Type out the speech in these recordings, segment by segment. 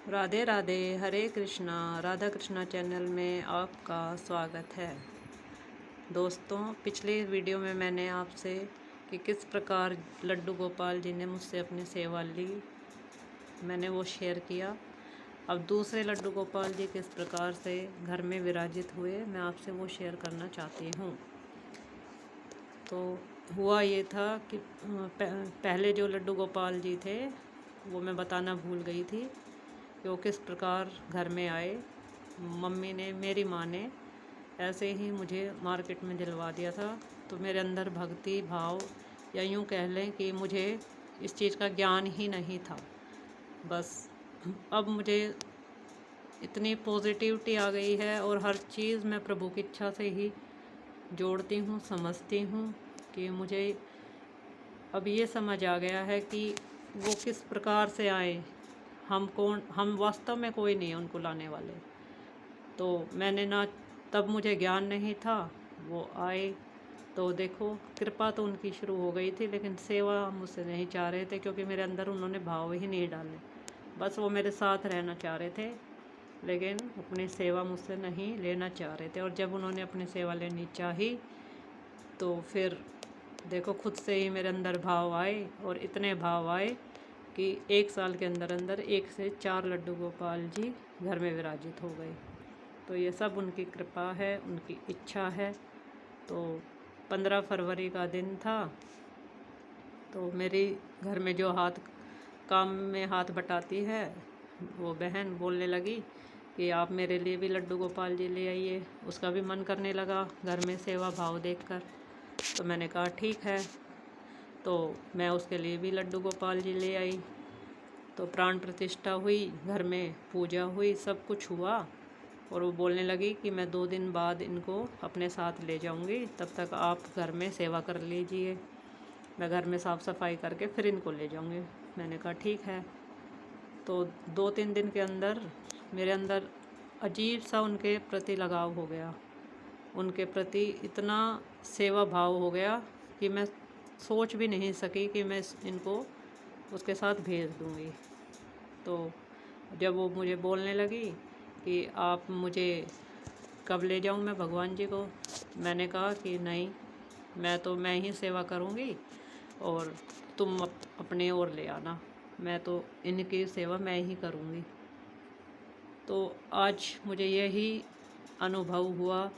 राधे राधे। हरे Krishna. Radha Krishna channel में आपका स्वागत है। दोस्तों, पिछले वीडियो में मैंने आपसे कि किस प्रकार लड्डू गोपाल जी ने मुझसे अपनी सेवा ली, मैंने वो शेयर किया। अब दूसरे लड्डू गोपाल जी किस प्रकार से घर में विराजित हुए, मैं आपसे वो शेयर करना चाहती हूँ। तो हुआ ये था कि पहले जो लड्डू गोपाल जी थे वो मैं बताना भूल गई थी कि वो किस प्रकार घर में आए। मम्मी ने, मेरी माँ ने ऐसे ही मुझे मार्केट में दिलवा दिया था। तो मेरे अंदर भक्ति भाव, या यूँ कह लें कि मुझे इस चीज़ का ज्ञान ही नहीं था। बस अब मुझे इतनी पॉजिटिविटी आ गई है और हर चीज़ मैं प्रभु की इच्छा से ही जोड़ती हूँ, समझती हूँ कि मुझे अब ये समझ आ गया है कि वो किस प्रकार से आए। हम वास्तव में कोई नहीं है उनको लाने वाले। तो मैंने ना, तब मुझे ज्ञान नहीं था, वो आए तो देखो कृपा तो उनकी शुरू हो गई थी, लेकिन सेवा मुझसे नहीं चाह रहे थे क्योंकि मेरे अंदर उन्होंने भाव ही नहीं डाले। बस वो मेरे साथ रहना चाह रहे थे, लेकिन अपनी सेवा मुझसे नहीं लेना चाह रहे थे। और जब उन्होंने अपनी सेवा लेनी चाही तो फिर देखो खुद से ही मेरे अंदर भाव आए, और इतने भाव आए कि 1 साल के अंदर अंदर 1 से 4 लड्डू गोपाल जी घर में विराजित हो गए। तो ये सब उनकी कृपा है, उनकी इच्छा है। तो 15 फरवरी का दिन था। तो मेरी घर में जो काम में हाथ बटाती है वो बहन बोलने लगी कि आप मेरे लिए भी लड्डू गोपाल जी ले आइए। उसका भी मन करने लगा घर में सेवा भाव देखकर। तो मैंने कहा ठीक है। तो मैं उसके लिए भी लड्डू गोपाल जी ले आई। तो प्राण प्रतिष्ठा हुई, घर में पूजा हुई, सब कुछ हुआ। और वो बोलने लगी कि मैं 2 दिन बाद इनको अपने साथ ले जाऊंगी, तब तक आप घर में सेवा कर लीजिए, मैं घर में साफ़ सफाई करके फिर इनको ले जाऊंगी। मैंने कहा ठीक है। तो 2-3 दिन के अंदर मेरे अंदर अजीब सा उनके प्रति लगाव हो गया, उनके प्रति इतना सेवा भाव हो गया कि मैं सोच भी नहीं सकी कि मैं इनको उसके साथ भेज दूंगी। तो जब वो मुझे बोलने लगी कि आप मुझे कब ले जाऊं मैं भगवान जी को, मैंने कहा कि नहीं, मैं ही सेवा करूंगी और तुम अपने और ले आना, मैं तो इनकी सेवा मैं ही करूंगी। तो आज मुझे यही अनुभव हुआ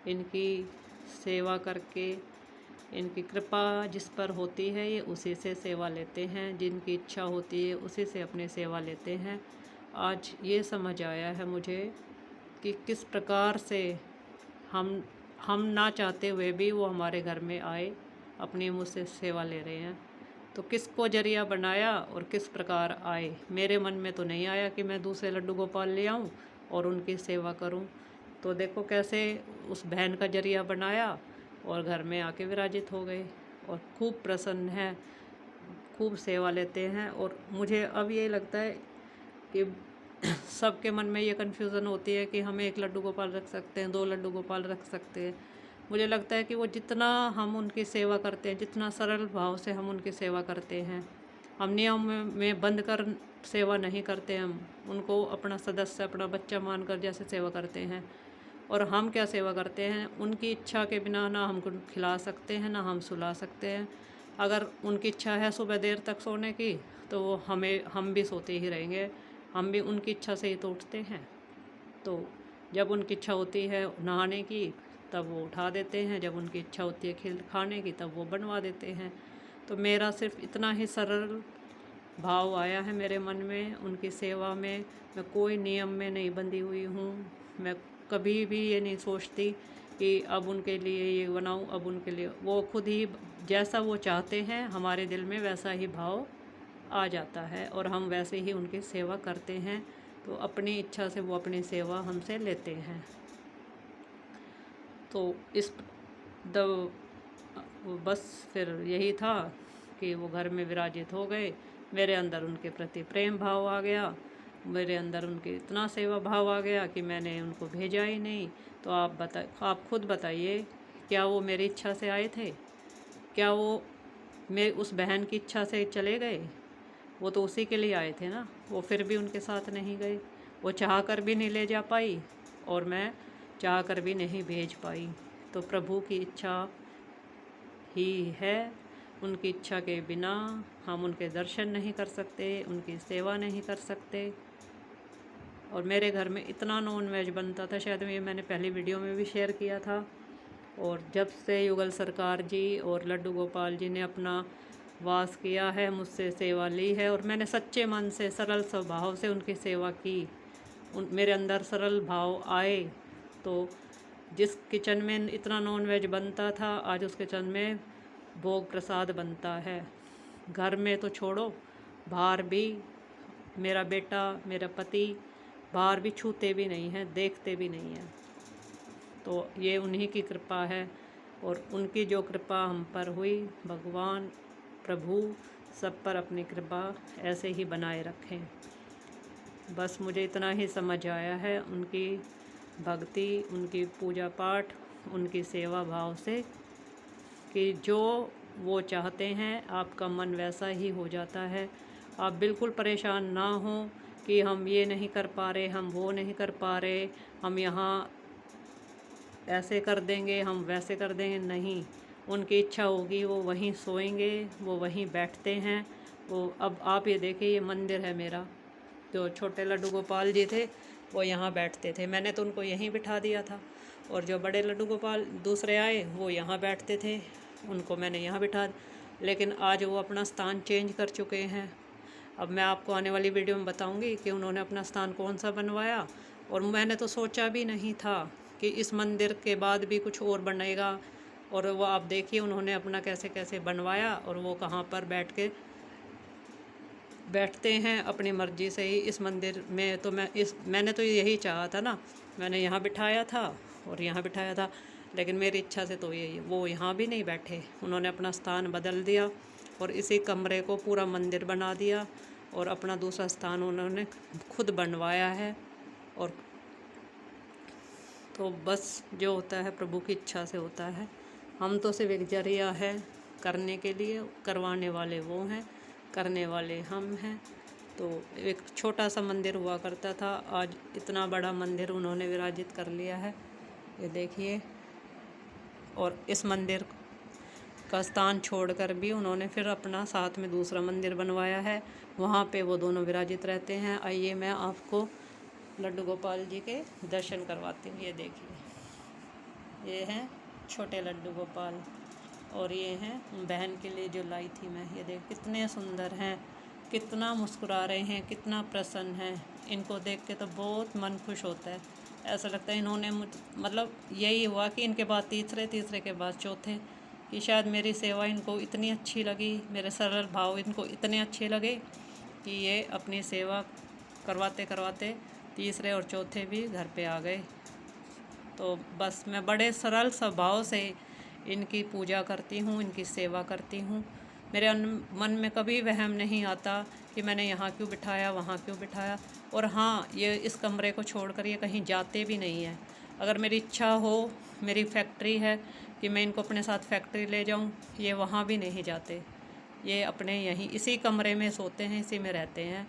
इनकी सेवा करके। इनकी कृपा जिस पर होती है ये उसी से सेवा लेते हैं, जिनकी इच्छा होती है उसी से अपनी सेवा लेते हैं। आज ये समझ आया है मुझे कि किस प्रकार से हम ना चाहते हुए भी वो हमारे घर में आए, अपनी मुझसे सेवा ले रहे हैं। तो किसको जरिया बनाया और किस प्रकार आए। मेरे मन में तो नहीं आया कि मैं दूसरे लड्डू गोपाल ले आऊं और उनकी सेवा करूं। तो देखो कैसे उस बहन का जरिया बनाया और घर में आके विराजित हो गए, और खूब प्रसन्न है, खूब सेवा लेते हैं। और मुझे अब ये लगता है कि सबके मन में ये कन्फ्यूज़न होती है कि हम 1 लड्डू गोपाल रख सकते हैं, 2 लड्डू गोपाल रख सकते हैं। मुझे लगता है कि वो जितना हम उनकी सेवा करते हैं, जितना सरल भाव से हम उनकी सेवा करते हैं, हम नियम में बंद कर सेवा नहीं करते, हम उनको अपना सदस्य, अपना बच्चा मानकर जैसे सेवा करते हैं। और हम क्या सेवा करते हैं, उनकी इच्छा के बिना ना हम खिला सकते हैं, ना हम सुला सकते हैं। अगर उनकी इच्छा है सुबह देर तक सोने की तो वो हम भी सोते ही रहेंगे, हम भी उनकी इच्छा से ही तो उठते हैं। तो जब उनकी इच्छा होती है नहाने की तब वो उठा देते हैं, जब उनकी इच्छा होती है खाने की तब वो बनवा देते हैं। तो मेरा सिर्फ इतना ही सरल भाव आया है मेरे मन में उनकी सेवा में। मैं कोई नियम में नहीं बंधी हुई हूँ। मैं कभी भी ये नहीं सोचती कि अब उनके लिए ये बनाऊँ, अब उनके लिए। वो खुद ही जैसा वो चाहते हैं हमारे दिल में वैसा ही भाव आ जाता है, और हम वैसे ही उनकी सेवा करते हैं। तो अपनी इच्छा से वो अपनी सेवा हमसे लेते हैं। तो इस द बस फिर यही था कि वो घर में विराजित हो गए, मेरे अंदर उनके प्रति प्रेम भाव आ गया, मेरे अंदर उनके इतना सेवा भाव आ गया कि मैंने उनको भेजा ही नहीं। तो आप खुद बताइए, क्या वो मेरी इच्छा से आए थे? क्या वो मेरी उस बहन की इच्छा से चले गए? वो तो उसी के लिए आए थे ना, वो फिर भी उनके साथ नहीं गए। वो चाह कर भी नहीं ले जा पाई और मैं चाह कर भी नहीं भेज पाई। तो प्रभु की इच्छा ही है, उनकी इच्छा के बिना हम उनके दर्शन नहीं कर सकते, उनकी सेवा नहीं कर सकते। और मेरे घर में इतना नॉन वेज बनता था, शायद ये मैंने पहली वीडियो में भी शेयर किया था। और जब से युगल सरकार जी और लड्डू गोपाल जी ने अपना वास किया है, मुझसे सेवा ली है और मैंने सच्चे मन से सरल स्वभाव से उनकी सेवा की, मेरे अंदर सरल भाव आए, तो जिस किचन में इतना नॉन वेज बनता था, आज उस किचन में भोग प्रसाद बनता है। घर में तो छोड़ो, बाहर भी मेरा बेटा, मेरा पति बाहर भी छूते भी नहीं हैं, देखते भी नहीं हैं। तो ये उन्हीं की कृपा है और उनकी जो कृपा हम पर हुई, भगवान प्रभु सब पर अपनी कृपा ऐसे ही बनाए रखें। बस मुझे इतना ही समझ आया है उनकी भक्ति, उनकी पूजा पाठ, उनकी सेवा भाव से, कि जो वो चाहते हैं आपका मन वैसा ही हो जाता है। आप बिल्कुल परेशान ना हो कि हम ये नहीं कर पा रहे, हम वो नहीं कर पा रहे, हम यहाँ ऐसे कर देंगे, हम वैसे कर देंगे। नहीं, उनकी इच्छा होगी वो वहीं सोएंगे, वो वहीं बैठते हैं। वो अब आप ये देखिए, ये मंदिर है मेरा। जो छोटे लड्डू गोपाल जी थे वो यहाँ बैठते थे, मैंने तो उनको यहीं बिठा दिया था। और जो बड़े लड्डू गोपाल दूसरे आए वो यहाँ बैठते थे, उनको मैंने यहाँ बिठा। लेकिन आज वो अपना स्थान चेंज कर चुके हैं। अब मैं आपको आने वाली वीडियो में बताऊंगी कि उन्होंने अपना स्थान कौन सा बनवाया। और मैंने तो सोचा भी नहीं था कि इस मंदिर के बाद भी कुछ और बनेगा। और वो आप देखिए उन्होंने अपना कैसे कैसे बनवाया, और वो कहाँ पर बैठते हैं अपनी मर्ज़ी से ही इस मंदिर में। तो मैंने तो यही चाहा था ना, मैंने यहाँ बिठाया था और यहाँ बिठाया था, लेकिन मेरी इच्छा से तो ये वो यहाँ भी नहीं बैठे, उन्होंने अपना स्थान बदल दिया और इसी कमरे को पूरा मंदिर बना दिया और अपना दूसरा स्थान उन्होंने खुद बनवाया है। और तो बस जो होता है प्रभु की इच्छा से होता है। हम तो सिर्फ एक जरिया है करने के लिए, करवाने वाले वो हैं, करने वाले हम हैं। तो एक छोटा सा मंदिर हुआ करता था, आज इतना बड़ा मंदिर उन्होंने विराजित कर लिया है, ये देखिए। और इस मंदिर का स्थान छोड़कर भी उन्होंने फिर अपना साथ में दूसरा मंदिर बनवाया है, वहाँ पे वो दोनों विराजित रहते हैं। आइए मैं आपको लड्डू गोपाल जी के दर्शन करवाती हूँ। ये देखिए, ये हैं छोटे लड्डू गोपाल और ये हैं बहन के लिए जो लाई थी मैं। ये देख कितने सुंदर हैं, कितना मुस्कुरा रहे हैं, कितना प्रसन्न हैं। इनको देख के तो बहुत मन खुश होता है। ऐसा लगता है इन्होंने मतलब यही हुआ कि इनके बाद तीसरे के बाद चौथे, कि शायद मेरी सेवा इनको इतनी अच्छी लगी, मेरे सरल भाव इनको इतने अच्छे लगे कि ये अपनी सेवा करवाते करवाते तीसरे और चौथे भी घर पे आ गए। तो बस मैं बड़े सरल स्वभाव से इनकी पूजा करती हूँ, इनकी सेवा करती हूँ। मेरे मन में कभी वहम नहीं आता कि मैंने यहाँ क्यों बिठाया, वहाँ क्यों बिठाया। और हाँ, ये इस कमरे को छोड़कर ये कहीं जाते भी नहीं हैं। अगर मेरी इच्छा हो, मेरी फैक्ट्री है कि मैं इनको अपने साथ फैक्ट्री ले जाऊँ, ये वहाँ भी नहीं जाते। ये अपने यहीं इसी कमरे में सोते हैं, इसी में रहते हैं।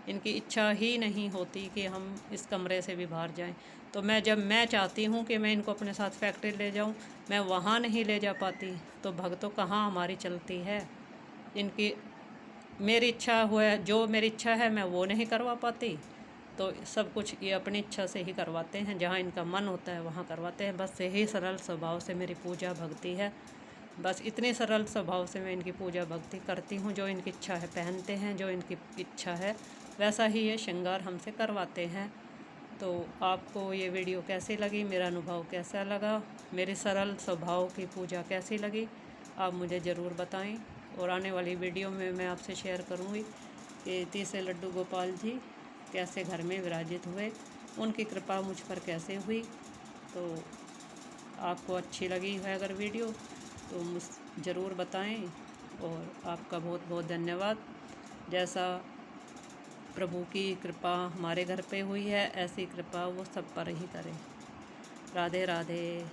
इनकी इच्छा ही नहीं होती कि हम इस कमरे से भी बाहर जाएं। तो जब मैं चाहती हूँ कि मैं इनको अपने साथ फैक्ट्री ले जाऊँ, मैं वहाँ नहीं ले जा पाती। तो भक्तों कहाँ हमारी चलती है। इनकी मेरी इच्छा हुआ, जो मेरी इच्छा है मैं वो नहीं करवा पाती। तो सब कुछ ये अपनी इच्छा से ही करवाते हैं, जहाँ इनका मन होता है वहाँ करवाते हैं। बस यही सरल स्वभाव से मेरी पूजा भक्ति है। बस इतने सरल स्वभाव से मैं इनकी पूजा भक्ति करती हूँ। जो इनकी इच्छा है पहनते हैं, जो इनकी इच्छा है वैसा ही ये श्रृंगार हमसे करवाते हैं। तो आपको ये वीडियो कैसी लगी, मेरा अनुभव कैसा लगा, मेरे सरल स्वभाव की पूजा कैसी लगी, आप मुझे ज़रूर बताएं। और आने वाली वीडियो में मैं आपसे शेयर करूँगी कि तीसरे लड्डू गोपाल जी कैसे घर में विराजित हुए, उनकी कृपा मुझ पर कैसे हुई। तो आपको अच्छी लगी है अगर वीडियो तो ज़रूर बताएं। और आपका बहुत बहुत धन्यवाद। जैसा प्रभु की कृपा हमारे घर पे हुई है, ऐसी कृपा वो सब पर ही करे। राधे राधे।